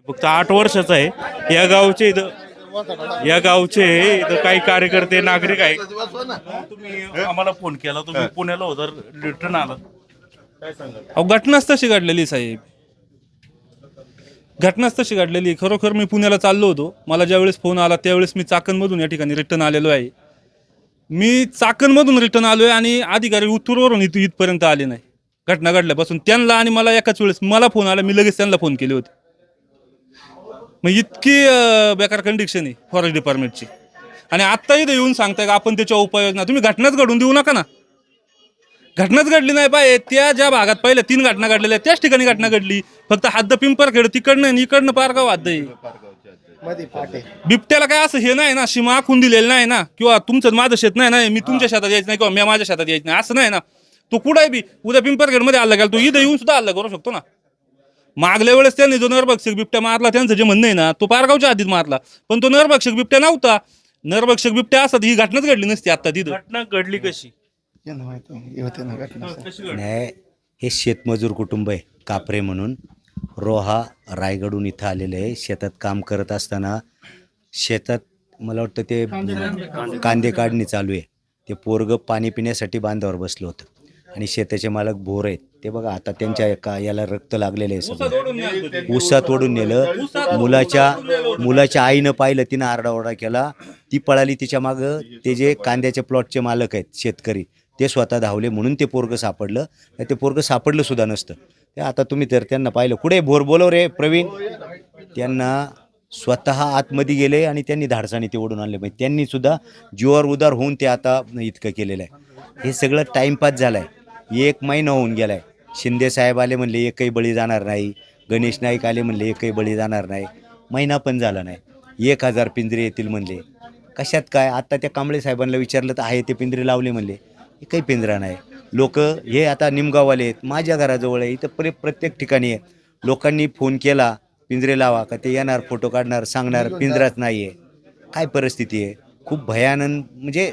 फक्त 8 वर्षाचा आहे. या गावचे इथं काही कार्यकर्ते नागरिक आहेत. तुम्ही आम्हाला फोन केला, तुम्ही पुण्याला होता, रिटर्न आला, काय सांगाल? अहो घटनाच तशी घडलेली साहेब, घटनाच तशी घडलेली. खरोखर मी पुण्याला चाललो होतो. मला ज्यावेळेस फोन आला त्यावेळेस मी चाकणमधून या ठिकाणी रिटर्न आलेलो आहे. मी चाकणमधून रिटर्न आलोय आणि अधिकारी उत्तूरवरून इथपर्यंत आले नाही. घटना घडल्यापासून त्यांना आणि मला एकाच वेळेस मला फोन आला, मी लगेच त्यांना फोन केले होते. मग इतकी बेकार कंडिशन आहे फॉरेस्ट डिपार्टमेंटची. आणि आत्ता इथं येऊन सांगताय का आपण त्याच्या उपाययोजना, तुम्ही घटनाच घडून देऊ नका ना. घटनाच घडली नाही पाहिजे. त्या ज्या भागात पहिल्या 3 घटना घडलेल्या त्याच ठिकाणी घटना घडली. फक्त हद्द पिंपरखेड तिकडनं आणि इकडनं पारगाव हद्द आहे. बिबट्याला काय असं हे नाही ना, सीमा आखून दिलेलं नाही ना, किंवा तुमचं माझं शेत नाही ना, मी तुमच्या शेतात यायचं नाही किंवा मी माझ्या शेतात यायचं नाही असं नाही ना. तो कुठे बी उद्या पिंपरखेडमध्ये हल्ला गेला, तो इथं येऊन सुद्धा हल्ला करू शकतो ना. मागल्या वेळेस त्यांनी जो नरभक्षक बिबट्या मारला, त्यांचं जे म्हणणं आहे ना, तो पारगावच्या आधीच मारला, पण तो नरभक्षक बिबट्या नव्हता. नरभक्षक बिबट्या असत ही घटनाच घडली नसती. आता तिथं घटना घडली कशी? नाही, हे शेतमजूर कुटुंब आहे कापरे म्हणून, रोहा रायगडहून इथं आलेलं आहे. शेतात काम करत असताना शेतात मला वाटतं ते कांदे काढणी चालू आहे. ते पोरगं पाणी पिण्यासाठी बांधावर बसलं होतं आणि शेताचे मालक भोर आहेत ते बघा. आता त्यांच्या याला रक्त लागलेलं आहे. सगळं ऊसात ओढून नेलं. मुलाच्या आईनं पाहिलं, तिनं आरडाओरडा केला, ती पळाली तिच्या मागं. ते जे कांद्याचे प्लॉटचे मालक आहेत शेतकरी, ते स्वतः धावले म्हणून ते पोरगं सापडलं. ते पोरगं सापडलं सुद्धा नसतं. ते आता तुम्ही तर त्यांना पाहिलं, कुठे भोर बोलव रे प्रवीण. त्यांना स्वतः आतमध्ये गेले आणि त्यांनी धाडसाने ते ओढून आणले. म्हणजे त्यांनी सुद्धा जीवावर उदार होऊन ते आता इतकं केलेलं आहे. हे सगळं टाईमपास झालं आहे. 1 महिना होऊन गेला आहे. शिंदे साहेब आले म्हणले एकही बळी जाणार नाही. गणेश नाईक आले म्हणले एकही बळी जाणार नाही. महिना पण झाला नाही. 1000 पिंजरे येतील म्हणले. कशात काय? आता त्या कांबळे साहेबांना विचारलं तर आहे ते पिंजरे लावले म्हणले. एकही पिंजरा नाही. लोक हे आता निमगाववाले आहेत, माझ्या घराजवळ आहे, इथं प्रत्येक ठिकाणी आहे. लोकांनी फोन केला पिंजरे लावा का, ते येणार फोटो काढणार सांगणार पिंजराच नाही आहे. काय परिस्थिती आहे, खूप भयानक. म्हणजे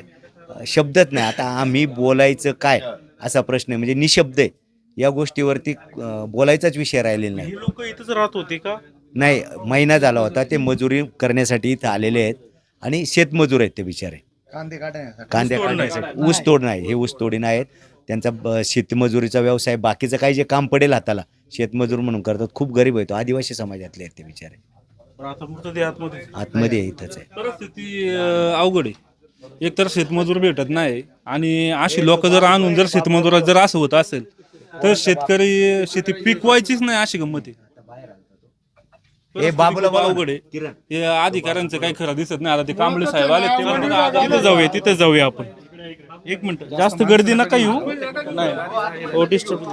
शब्दच नाही. आता आम्ही बोलायचं काय असा प्रश्न आहे. म्हणजे निशब्द आहे. या गोष्टीवरती बोलायचाच विषय राहिलेला नाही. हे लोक इथंच राहत होते का? नाही, महिना झाला होता. ते मजुरी करण्यासाठी इथं आलेले आहेत आणि शेतमजूर आहेत ते बिचारे. कांदे काढण्यासाठी ऊस तोड नाही, हे ऊस तोडी नाहीत. त्यांचा शेतमजुरीचा व्यवसाय, बाकीचं काही जे काम पडेल हाताला शेतमजूर म्हणून करतात. खूप गरीब आहेत, आदिवासी समाजातले आहेत ते बिचारे. आता मृतदेह आतमध्ये इथंच आहे. परिस्थिती अवघड आहे. एकतर शेतमजूर भेटत नाही आणि अशी लोक जर आणून जर शेतमजुरात जर असं होत असेल तर शेतकरी शेती पिकवायचीच नाही अशी गंमत आहे. अवघड आहे. हे अधिकाऱ्यांचं काही खरं दिसत नाही. आता ते कांबळे साहेब आले, ते म्हणतात तिथे जाऊया आपण. 1 मिनिट, जास्त गर्दी नका येऊ. नाही हो, डिस्टर्ब.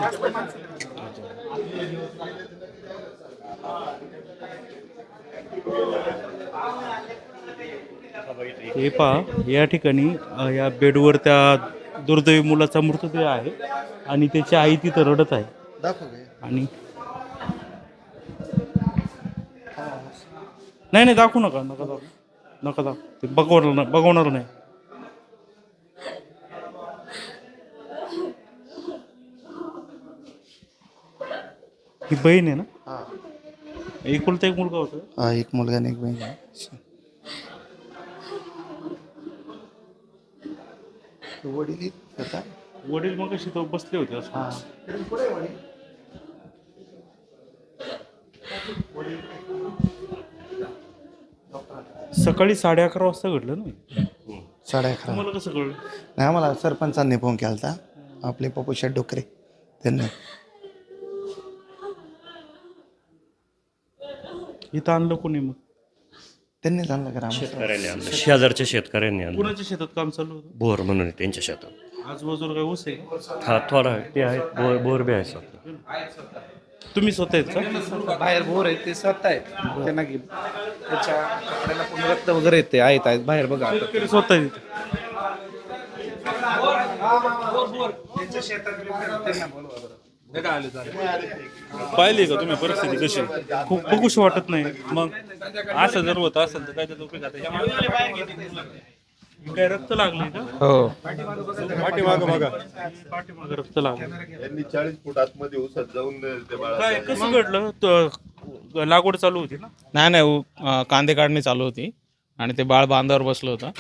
हे पहा, या ठिकाणी या बेडवर त्या दुर्दैवी मुलाचा मृतदेह आहे आणि त्याची आई तिथं रडत आहे. आणि नाही दाखवू नका ते बघवणार नाही. ही बहीण आहे ना? एकुलता एक मुलगा होता? एक मुलगा आणि एक बहीण. वडील मग बसले होते असं. सकाळी 11:30 वाजता घडलं ना? 11:30. मला कसं कळलं? नाही, आम्हाला सरपंचांनी फोन केला होता, आपले पप्पूशेठ डोकरे त्यांनी. इथं आणलं कोणी मग? त्यांनीच आणलं करा. शेतकऱ्यांनी आणलं, शेजारच्या शेतकऱ्यांनी आणलं. कुणाच्या शेतात काम चालू होतं? बोर म्हणून आहे त्यांच्या शेतात. आजूबाजूला काय ऊस आहे? हा थोडा आहे, ते आहेत बोर बी आहे स्वतः. तुम्ही स्वतः आहेत का? बाहेर बोर आहे ते स्वतः आहेत. त्यांना त्याच्या कपड्याला पण रक्त वगैरे येते आहेत बाहेर बघा. शेतकरी स्वतः आहेत. त्यांच्या शेतात त्यांना बोलवा बरं. पाहिली का तुम्ही परिस्थिती कशी? खूप बघूशी वाटत नाही. मग असं जर होत असेल तर काय त्याचा उपयोग? आता काय रक्त लागले का? हो. पाठीमागं रक्त लागलं. 40 फूट आतमध्ये ऊसात जाऊन काय कसं घडलं? लागवड चालू होती ना? नाही कांदे काढणी चालू होती आणि ते बाळ बांधावर बसलं होतं.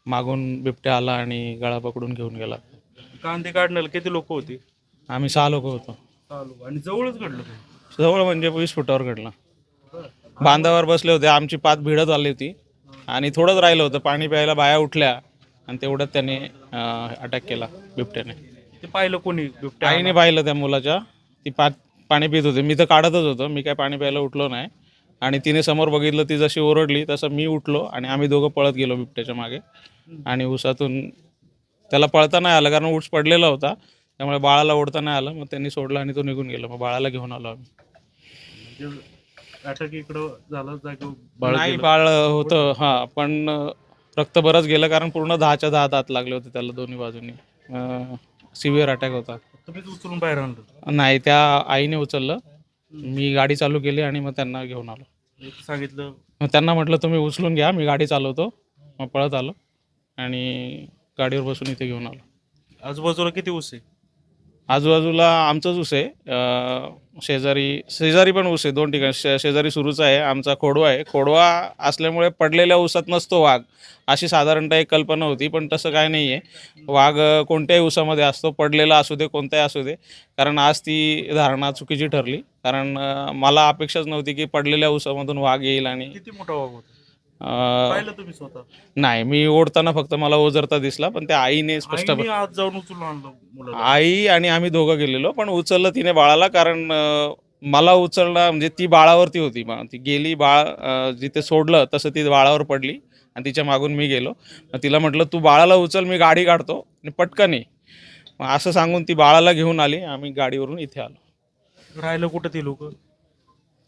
मागून बिबट्या आला आणि गळा पकडून घेऊन गेला. कांदे काढण्याला किती लोक होती? आम्ही 6 लोक होतो. चालू आणि जवळच घडलं काय? जवळ म्हणजे 20 फुटावर घडला. बांधावर बसले होते, आमची पात भिडत आली होती आणि थोडंच राहिलं होतं, पाणी प्यायला बाया उठल्या आणि तेवढ्यात त्याने अटॅक केला बिबट्याने. ते पाहिलं कोणी? बिबट्या आईने पाहिलं त्या मुलाच्या. ती पाणी पित होती, मी तर काढतच होतो, मी काय पाणी प्यायला उठलो नाही. आणि तिने समोर बघितलं, ती जशी ओरडली तसं मी उठलो आणि आम्ही दोघं पळत गेलो बिबट्याच्या मागे. आणि ऊसातून त्याला पळता नाही आलं कारण ऊस पडलेला होता, त्यामुळे बाळाला ओढता नाही आलं. मग त्यांनी सोडलं आणि तो निघून गेला. मग बाळाला घेऊन आलो आम्ही. अटॅक इकडं झालं नाही, बाळ होतं हां, पण रक्त बरंच गेलं कारण पूर्ण 10च्या 10 दात लागले होते त्याला दोन्ही बाजूनी. सिव्हिअर अटॅक होता. तुम्हीच उचलून बाहेर आणलं? नाही, त्या आईने उचललं, मी गाडी चालू केली आणि मग त्यांना घेऊन आलो. सांगितलं? मग त्यांना म्हटलं तुम्ही उचलून घ्या, मी गाडी चालवतो. मग पळत आलो आणि गाडीवर बसून इथे घेऊन आलो. आजूबाजूला किती ऊस आहे? आजूबाजूला आमचंच ऊस आहे, शेजारी पण ऊस आहे 2 ठिकाणी. शेजारी सुरूच आहे, आमचा खोडवा आहे. खोडवा असल्यामुळे पडलेल्या ऊसात नसतो वाघ, अशी साधारणतः एक कल्पना होती, पण तसं काय नाही आहे. वाघ कोणत्याही ऊसामध्ये असतो, पडलेला असू दे कोणताही असू दे. कारण आज ती धारणा चुकीची ठरली, कारण मला अपेक्षाच नव्हती की पडलेल्या ऊसामधून वाघ येईल. आणि किती मोठा वाघ होता? पाहिलं तुम्ही स्वतः? नाही, मी ओढताना फक्त मला ओझरता दिसला, पण त्या आईने स्पष्ट आईने आज जाऊन उचलून आणलं मुलाला? आई आणि आम्ही दोघं गेलेलो, पण उचललं तिने बाळाला. कारण मला उचलणं म्हणजे ती बाळावरती होती. मग ती गेली, बाळ जिथे सोडलं तसं ती बाळावर पडली आणि तिच्या मागून मी गेलो. मग तिला म्हटलं तू बाळाला उचल, मी गाडी काढतो आणि पटकन ये. मग असं सांगून ती बाळाला घेऊन आली. आम्ही गाडीवरून इथे आलो. राहिलं कुठं ती लोक?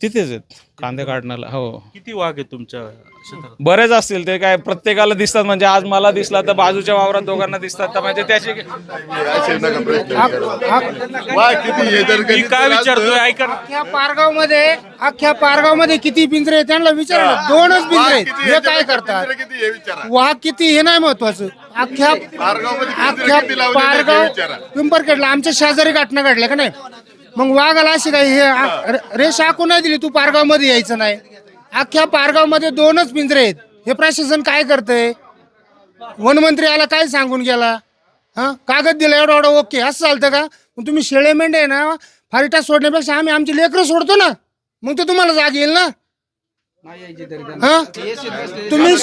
तिथेच आहेत कांदे काढण्याला. हो, किती वाघ आहेत तुमच्या शेतात? बरेच असतील. ते काय प्रत्येकाला दिसतात, म्हणजे आज मला दिसला तर बाजूच्या वावरात दोघांना दिसतात, तर म्हणजे त्याची मी काय विचारतोय ऐका ना. अख्ख्या पारगावमध्ये किती पिंजरे आहेत त्यांना विचारा. 2च पिंजरे आहेत, हे काय करतात? वाघ किती हे नाही महत्वाचं. अख्ख्या पारगाव पिंपरखेडला आमच्या शेजारी घटना घडल्या का नाही. मग वाघाला अशी काय हे रेष आखून नाही दिली तू पारगाव मध्ये यायचं नाही. अख्ख्या पारगाव मध्ये 2च पिंजरे आहेत. हे प्रशासन काय करतंय? वनमंत्री आला काय सांगून गेला? कागद दिला एवढा एवढा ओके, असं चालतं का? मग तुम्ही शेळे मेंढे आहे ना, फारिटा सोडण्यापेक्षा आम्ही आमची लेकरं सोडतो ना, मग ते तुम्हाला जाग येईल ना. तुम्ही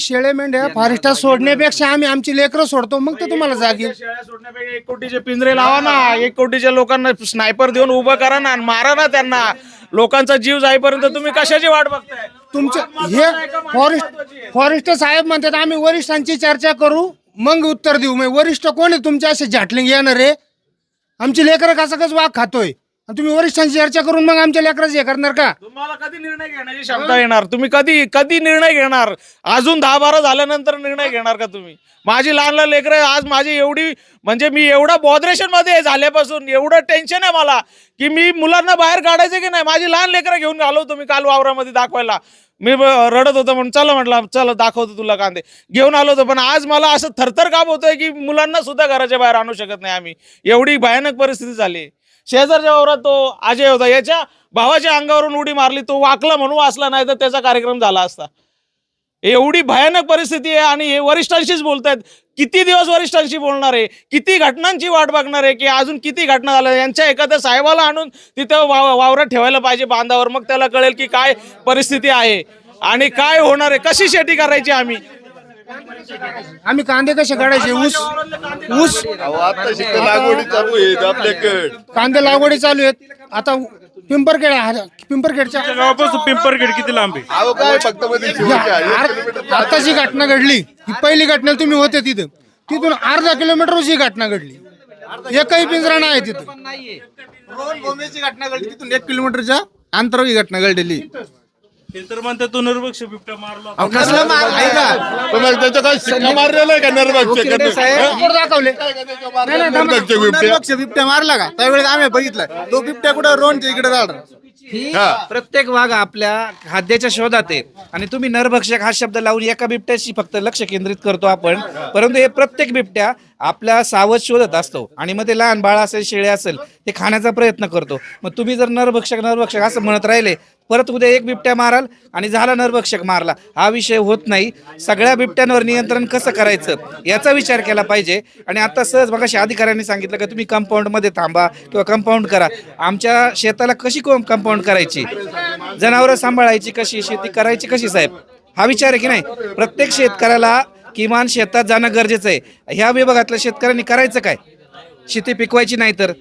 शेळे मेंढ्या फारिस्टा सोडण्यापेक्षा आम्ही आमची लेकरं सोडतो, मग ते तुम्हाला जाग येईल. शेळ्या सोडण्यापेक्षा 1 कोटीचे पिंजरे लावा ना. 1 कोटीच्या लोकांना स्नायपर देऊन उभं करा ना, मारा ना त्यांना. लोकांचा जीव जाईपर्यंत तुम्ही कशाची वाट बघताय? तुमचं हे फॉरेस्ट साहेब म्हणतात आम्ही वरिष्ठांची चर्चा करू मग उत्तर देऊ. मग वरिष्ठ कोण आहे तुमच्या असे झाटलिंग येणार रे? आमची लेकरं कसं वाघ खातोय, तुम्ही वरिष्ठांची चर्चा करून मग आमच्या लेकरांची हे करणार का? तुम्हाला कधी निर्णय घेण्याची क्षमता येणार? तुम्ही कधी निर्णय घेणार? अजून 10-12 झाल्यानंतर निर्णय घेणार का तुम्ही? माझी लहान लहान लेकरं आज माझी एवढी, म्हणजे मी एवढा बॉदरेशन मध्ये झाल्यापासून एवढं टेन्शन आहे मला की मी मुलांना बाहेर काढायचं की नाही. माझी लहान लेकरं घेऊन आलो तुम्ही काल वावरामध्ये दाखवायला. मी रडत होतो म्हणून चला म्हटलं चला दाखवतो तुला कांदे. घेऊन आलो होतो, पण आज मला असं थरथर काप होतोय की मुलांना सुद्धा घराच्या बाहेर आणू शकत नाही आम्ही. एवढी भयानक परिस्थिती झाली. शेजारच्या वावरात तो अजय होता, याच्या भावाच्या अंगावरून उडी मारली, तो वाकला म्हणून वाचला, नाही तर त्याचा कार्यक्रम झाला असता. एवढी भयानक परिस्थिती आहे आणि हे वरिष्ठांशीच बोलतायत. किती दिवस वरिष्ठांशी बोलणार आहे? किती घटनांची वाट बघणार आहे की अजून किती घटना झाल्या? यांच्या एखाद्या साहेबाला आणून तिथं वावरात ठेवायला पाहिजे बांधावर, मग त्याला कळेल की काय परिस्थिती आहे आणि काय होणार आहे, कशी शेती करायची. आम्ही कांदे कसे काढायचे? ऊस कांदे लागवडी चालू आहेत. आता पिंपरखेडच्या गावापासून पिंपरखेड किती लांब आहे? आताची घटना घडली, ही पहिली घटना तुम्ही होते तिथं. तिथून अर्धा किलोमीटरची घटना घडली, एकही पिंजरा नाही तिथं. घटना घडली तिथून 1 किलोमीटरच्या अंतरावर ही घटना घडलेली. ते तर म्हणतात तो नरभक्ष बिबट्या मारला. दाखवले बिबट्या मारला का? त्यावेळेस आम्ही बघितला तो बिबट्या कुठं रोडच्या इकडे राहणार. ही प्रत्येक वाघ आपल्या खाद्याच्या शोधात आहे आणि तुम्ही नरभक्षक हा शब्द लावून एका बिबट्याशी फक्त लक्ष केंद्रित करतो आपण, परंतु हे प्रत्येक बिबट्या आपला सावध शोधत असतो आणि मग ते लहान बाळ असेल, शेळे असेल, ते खाण्याचा प्रयत्न करतो. मग तुम्ही जर नरभक्षक असं म्हणत राहिले, परत उद्या एक बिबट्या माराल आणि झाला नरभक्षक मारला, हा विषय होत नाही. सगळ्या बिबट्यांवर नियंत्रण कसं करायचं याचा विचार केला पाहिजे. आणि आता सहज मगाशी अधिकाऱ्यांनी सांगितलं की तुम्ही कंपाऊंडमध्ये थांबा किंवा कंपाऊंड करा. आमच्या शेताला कशी कंपाऊंड करायची, जनावरं सांभाळायची कशी, शेती करायची कशी साहेब, हा विचार आहे की नाही. प्रत्येक शेतकऱ्याला किमान शेतात जाणं गरजेचं आहे. ह्या विभागातल्या शेतकऱ्यांनी करायचं काय, शेती पिकवायची नाही तर.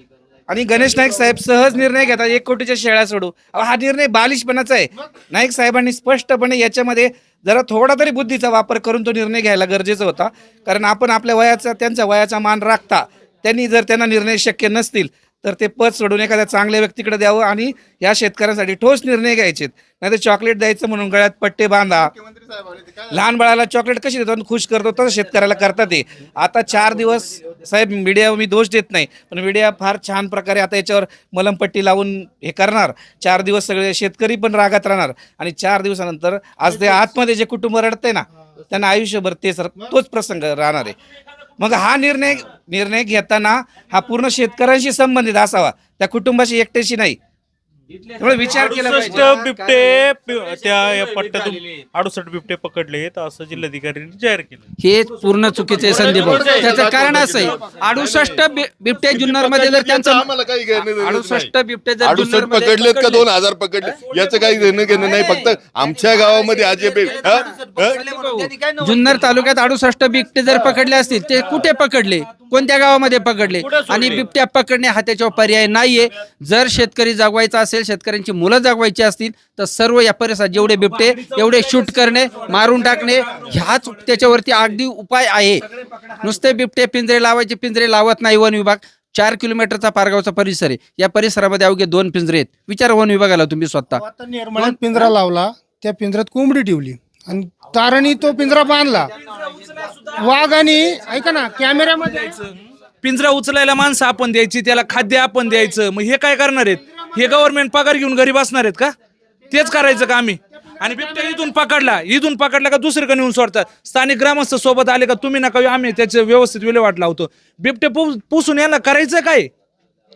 आणि गणेश नाईक साहेब सहज निर्णय घेतात 1 कोटीच्या शेळ्या सोडू. हा निर्णय बालिशपणाचा आहे. नाईक साहेबांनी स्पष्टपणे याच्यामध्ये जरा थोडा तरी बुद्धीचा वापर करून तो निर्णय घ्यायला गरजेचा होता. कारण आपण आपल्या वयाचा, त्यांच्या वयाचा मान राखता त्यांनी जर त्यांना निर्णय शक्य नसतील तर ते पद सोडून एखाद्या चांगल्या व्यक्तीकडे द्यावं आणि या शेतकऱ्यांसाठी ठोस निर्णय घ्यायचे. नाही तर चॉकलेट द्यायचं म्हणून गळ्यात पट्टे बांधा. लहान बाळाला चॉकलेट कशी देतो आणि खुश करतो तसं शेतकऱ्याला करतात ते. आता 4 दिवस साहेब, मीडिया मी दोष देत नाही, पण मीडिया फार छान प्रकारे आता याच्यावर मलमपट्टी लावून हे करणार. 4 दिवस सगळे शेतकरी पण रागात राहणार आणि 4 दिवसानंतर आज ते आतमध्ये जे कुटुंब रडतंय ना, त्यांना आयुष्यभर तोच प्रसंग राहणार आहे. मग हा निर्णय घेताना हा पूर्ण शेतकऱ्यांशी संबंधित असावा, त्या कुटुंबाशी एकट्याशी नाही. त्यामुळे विचार केला 68 बिबटे त्या या पट्ट्यातून 68 बिबटे पकडलेत असं जिल्हाधिकाऱ्यांनी जाहीर केलं. हे पूर्ण चुकीचे संदीप. त्याचं कारण असं आहे, 68 बिबटे जुन्नर मध्ये जर त्यांचं 68 बिबटे जर 68 पकडलेत का 2000 पकडले याचं काही घेणं घेणं नाही. फक्त आमच्या गावामध्ये जुन्नर तालुक्यात 68 बिबटे जर पकडले असतील, ते कुठे पकडले, कोणत्या गावामध्ये पकडले, आणि बिबट्या पकडणे हा त्याच्यावर पर्याय नाहीये. जर शेतकरी जगवायचा असेल, शेतकऱ्यांची मुलं जगवायची असतील, तर सर्व या परिसरात जेवढे बिबटे एवढे शूट करणे, मारून टाकणे, ह्याच त्याच्यावरती अगदी उपाय आहे. नुसते बिबटे पिंजरे लावायचे, पिंजरे लावत नाही वन विभाग. 4 किलोमीटरचा पारगावचा परिसर आहे, या परिसरामध्ये अवघे 2 पिंजरे आहेत. विचार वन विभागाला तुम्ही स्वतः. आता निर्माणात पिंजरा लावला, त्या पिंजऱ्यात कोंबडी ठेवली आणि तारांनी तो पिंजरा बांधला. वाघाने ऐका ना, कॅमेऱ्यामध्ये पिंजरा उचलायला माणसं आपण द्यायची, त्याला खाद्य आपण द्यायचं. मग हे काय करणार आहेत? हे गव्हर्नमेंट पगार घेऊन घरी बसणार आहेत का? तेच करायचं का आम्ही? आणि बिबट्या इथून पकडला का दुसरीकडे नेऊन सोडतात. स्थानिक ग्रामस्थ सोबत आले का तुम्ही नका, आम्ही त्याचे व्यवस्थित विल्हेवाट लावतो. बिबटे पुसून यांना करायचं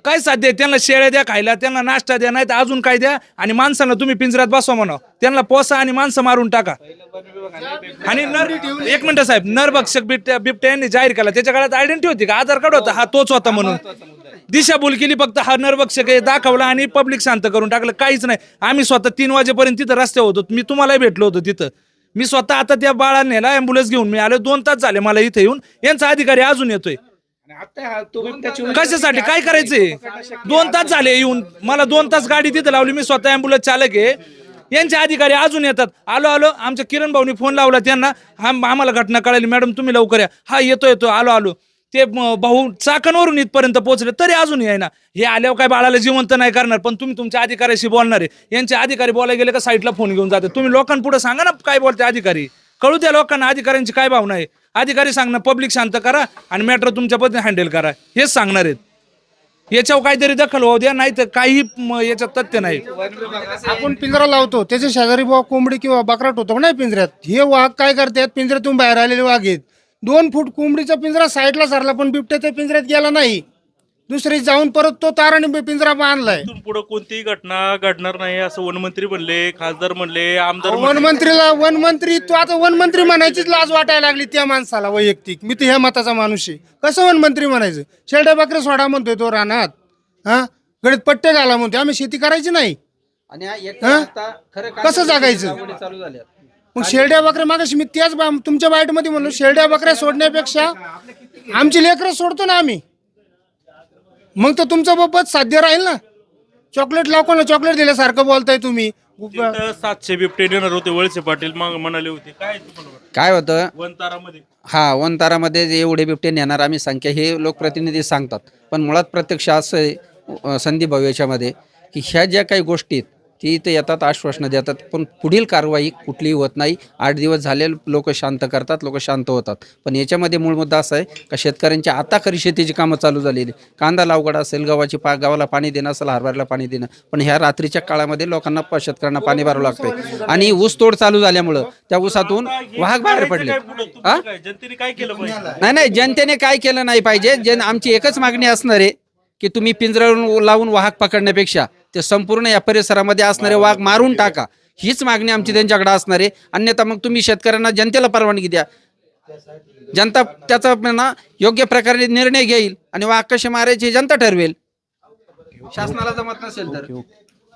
काय साध्य आहे? त्यांना शेळ्या द्या खायला, त्यांना नाश्ता द्या, नाही तर अजून काय द्या, आणि माणसांना तुम्ही पिंजऱ्यात बसवा म्हणा, त्यांना पोसा आणि माणसं मारून टाका. आणि एक मिनिट साहेब, नरभक्षक बिबट्या यांनी जाहीर केला, त्याच्या काळात आयडेंटिटी होती का? आधार कार्ड होता, हा तोच होता म्हणून दिशाभूल केली. फक्त हा नरभक्षक दाखवला आणि पब्लिक शांत करून टाकलं, काहीच नाही. आम्ही स्वतः 3 वाजेपर्यंत तिथं रस्त्यावर होतो, मी तुम्हालाही भेटलो होतो तिथं. मी स्वतः आता त्या बाळाला नेला, ॲम्ब्युलन्स घेऊन मी आलो. 2 तास झाले मला इथे येऊन. यांचा अधिकारी अजून येतोय. कशासाठी? काय करायचंय? 2 तास झाले येऊन, मला 2 तास गाडी तिथं लावली. मी स्वतः ॲम्ब्युलन्स चालक आहे. यांचे अधिकारी अजून येतात. आलो आमच्या किरण भाऊनी फोन लावला त्यांना, आम्हाला घटना कळाली, मॅडम तुम्ही लवकर या. हा येतो आलो. ते भाऊ चाकणवरून इथपर्यंत पोहोचले तरी अजून यायना. हे आल्यावर काय बाळाला जिवंत नाही करणार, पण तुम्ही तुमच्या अधिकाऱ्याशी बोलणार आहे. यांचे अधिकारी बोलायला गेले का साईडला फोन घेऊन जातात. तुम्ही लोकांपुढे सांगा ना काय बोलते अधिकारी, कळू द्या लोकांना अधिकाऱ्यांची काय भावना आहे. अधिकारी सांगणार पब्लिक शांत करा आणि मॅटर तुमच्या पद्धतीने हँडल करा, हेच सांगणार आहेत. याच्यावर काहीतरी दखल होऊ द्या, नाही तर काही याच्यात तथ्य नाही. आपण पिंजरा लावतो, त्याच्या शेजारी कोंबडी किंवा बकरा ठेवतो नाही पिंजऱ्यात. हे वाघ काय करतात, पिंजऱ्यातून बाहेर आलेले वाघ आहेत. 2 फूट कोंबडीचा पिंजरा साईडला सरला, पण बिबट्या त्या पिंजऱ्यात गेला नाही. दुसरी जाऊन परत तो ताराने पिंजरा बांधलाय. पुढे कोणतीही घटना घडणार नाही असं वनमंत्री म्हणले, खासदार म्हणले, आमदार वनमंत्री तो आता वनमंत्री म्हणायचीच लाज वाटायला लागली त्या माणसाला वैयक्तिक. मी तर ह्या मताचा माणूस आहे. कसं वनमंत्री म्हणायचं? शेरड्या बकऱ्या सोडा म्हणतोय तो रानात, हा गडीत पट्टे घाला म्हणतोय. आम्ही शेती करायची नाही, कसं जागायचं? मग शेरड्या बकऱ्या मागाशी मी त्याच तुमच्या बाईटमध्ये म्हणलो, शेरड्या बकऱ्या सोडण्यापेक्षा आमची लेकरं सोडतो ना आम्ही, मग तर तुमचं बाबत साध्य राहील ना. चॉकलेट लावून चॉकलेट दिल्यासारखं बोलताय तुम्ही. 700 बिबटे देणार होते वळसे पाटील, मग म्हणाले होते. काय होतं वनतारामध्ये? वनतारामध्ये जे एवढे बिबटे नेणार आम्ही संख्या हे लोकप्रतिनिधी सांगतात, पण मुळात प्रत्यक्ष असं आहे संदीप भाऊ याच्यामध्ये की ह्या ज्या काही गोष्टी ती इथे येतात, आश्वासनं देतात, पण पुढील कारवाई कुठलीही होत नाही. 8 दिवस झाले लोक शांत करतात, लोक शांत होतात. पण याच्यामध्ये मूळ मुद्दा असा आहे का शेतकऱ्यांची आता खरी शेतीची कामं चालू झालेली. कांदा लावगड असेल, गव्हाला पाणी देणं असेल, हरभऱ्याला पाणी देणं, पण ह्या रात्रीच्या काळामध्ये लोकांना शेतकऱ्यांना पाणी भरावं लागतंय. आणि ऊसतोड चालू झाल्यामुळं त्या ऊसातून वाहक बाहेर पडले. हा? जनतेने काय केलं पाहिजे? नाही, जनतेने काय केलं नाही पाहिजे. आमची एकच मागणी असणार आहे की तुम्ही पिंजऱ्यावरून लावून वाहक पकडण्यापेक्षा ते संपूर्ण या परिसरामध्ये असणारे वाघ मारून टाका. हीच मागणी आमची त्यांच्याकडे असणार आहे. अन्यथा मग तुम्ही शेतकऱ्यांना, जनतेला परवानगी द्या. जनता त्याचा ना योग्य प्रकारे निर्णय घेईल आणि वाघ कसे मारायचे जनता ठरवेल. शासनाला जमत नसेल तर